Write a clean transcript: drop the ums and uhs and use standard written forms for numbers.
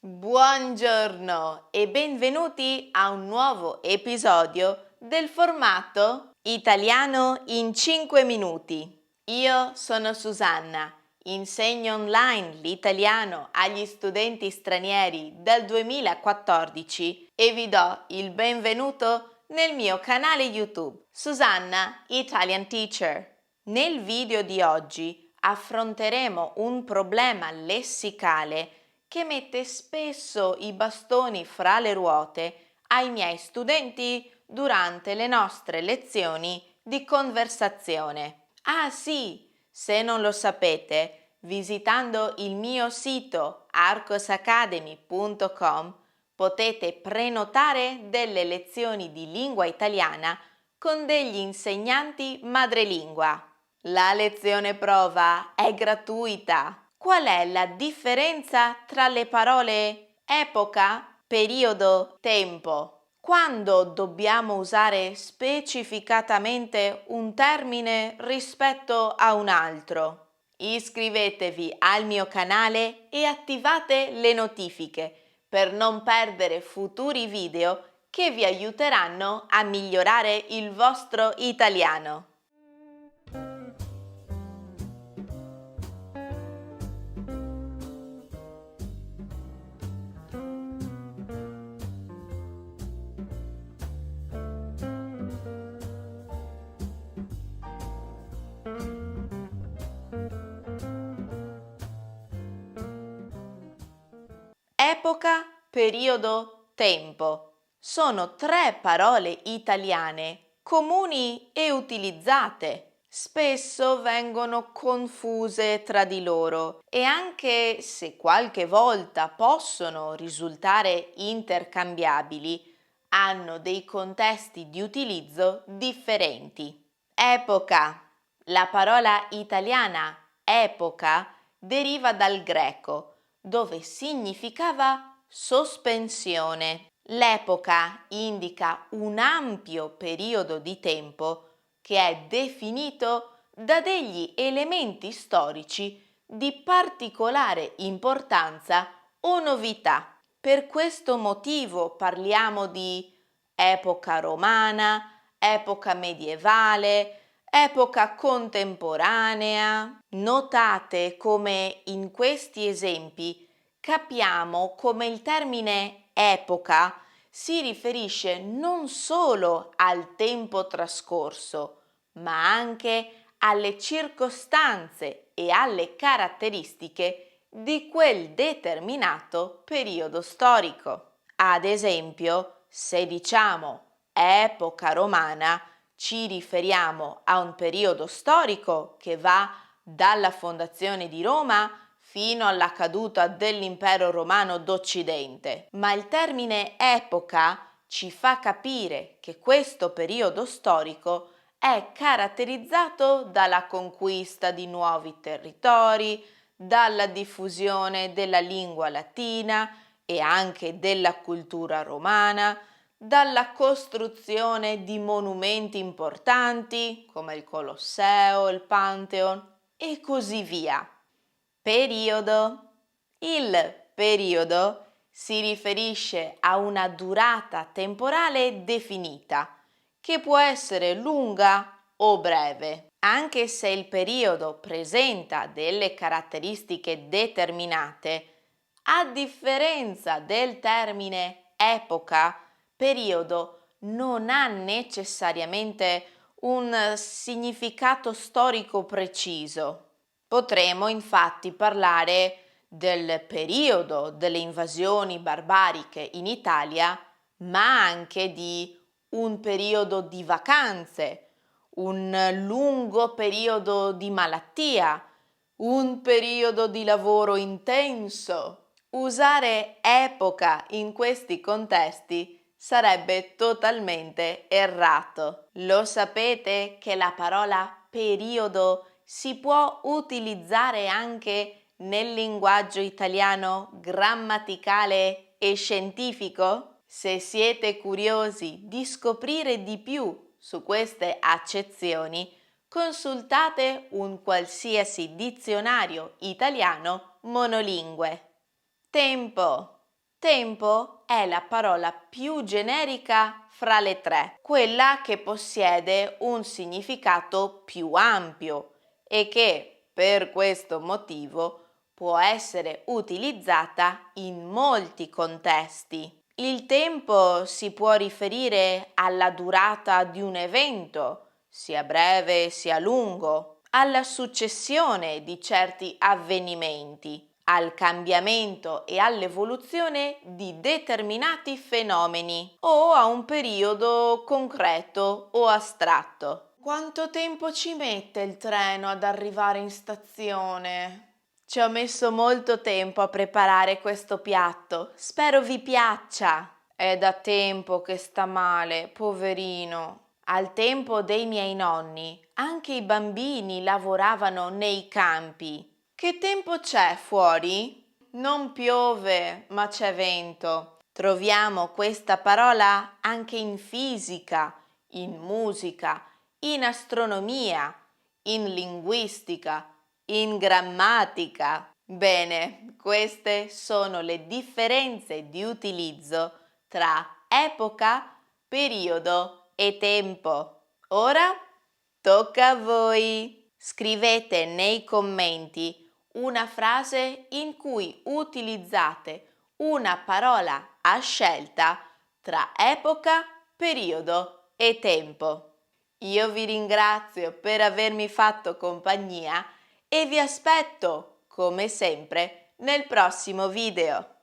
Buongiorno e benvenuti a un nuovo episodio del formato Italiano in 5 minuti. Io sono Susanna, insegno online l'italiano agli studenti stranieri dal 2014 e vi do il benvenuto nel mio canale YouTube Susanna Italian Teacher. Nel video di oggi affronteremo un problema lessicale che mette spesso i bastoni fra le ruote ai miei studenti durante le nostre lezioni di conversazione. Ah sì, se non lo sapete, visitando il mio sito arcosacademy.com potete prenotare delle lezioni di lingua italiana con degli insegnanti madrelingua. La lezione prova è gratuita. Qual è la differenza tra le parole epoca, periodo, tempo? Quando dobbiamo usare specificatamente un termine rispetto a un altro? Iscrivetevi al mio canale e attivate le notifiche per non perdere futuri video che vi aiuteranno a migliorare il vostro italiano. Epoca, periodo, tempo. Sono tre parole italiane comuni e utilizzate. Spesso vengono confuse tra di loro e anche se qualche volta possono risultare intercambiabili, hanno dei contesti di utilizzo differenti. Epoca. La parola italiana epoca deriva dal greco, dove significava sospensione. L'epoca indica un ampio periodo di tempo che è definito da degli elementi storici di particolare importanza o novità. Per questo motivo parliamo di epoca romana, epoca medievale, epoca contemporanea. Notate come in questi esempi capiamo come il termine epoca si riferisce non solo al tempo trascorso, ma anche alle circostanze e alle caratteristiche di quel determinato periodo storico. Ad esempio, se diciamo epoca romana, ci riferiamo a un periodo storico che va dalla fondazione di Roma fino alla caduta dell'impero romano d'Occidente. Ma il termine epoca ci fa capire che questo periodo storico è caratterizzato dalla conquista di nuovi territori, dalla diffusione della lingua latina e anche della cultura romana, dalla costruzione di monumenti importanti come il Colosseo, il Pantheon e così via. Periodo. Il periodo si riferisce a una durata temporale definita, che può essere lunga o breve. Anche se il periodo presenta delle caratteristiche determinate, a differenza del termine epoca, periodo non ha necessariamente un significato storico preciso. Potremo infatti parlare del periodo delle invasioni barbariche in Italia, ma anche di un periodo di vacanze, un lungo periodo di malattia, un periodo di lavoro intenso. Usare epoca in questi contesti sarebbe totalmente errato. Lo sapete che la parola periodo si può utilizzare anche nel linguaggio italiano grammaticale e scientifico? Se siete curiosi di scoprire di più su queste accezioni, consultate un qualsiasi dizionario italiano monolingue. Tempo. Tempo è la parola più generica fra le tre, quella che possiede un significato più ampio e che, per questo motivo, può essere utilizzata in molti contesti. Il tempo si può riferire alla durata di un evento, sia breve sia lungo, alla successione di certi avvenimenti, al cambiamento e all'evoluzione di determinati fenomeni o a un periodo concreto o astratto. Quanto tempo ci mette il treno ad arrivare in stazione? Ci ho messo molto tempo a preparare questo piatto. Spero vi piaccia. È da tempo che sta male, poverino. Al tempo dei miei nonni, anche i bambini lavoravano nei campi. Che tempo c'è fuori? Non piove, ma c'è vento. Troviamo questa parola anche in fisica, in musica, in astronomia, in linguistica, in grammatica. Bene, queste sono le differenze di utilizzo tra epoca, periodo e tempo. Ora tocca a voi. Scrivete nei commenti una frase in cui utilizzate una parola a scelta tra epoca, periodo e tempo. Io vi ringrazio per avermi fatto compagnia e vi aspetto, come sempre, nel prossimo video.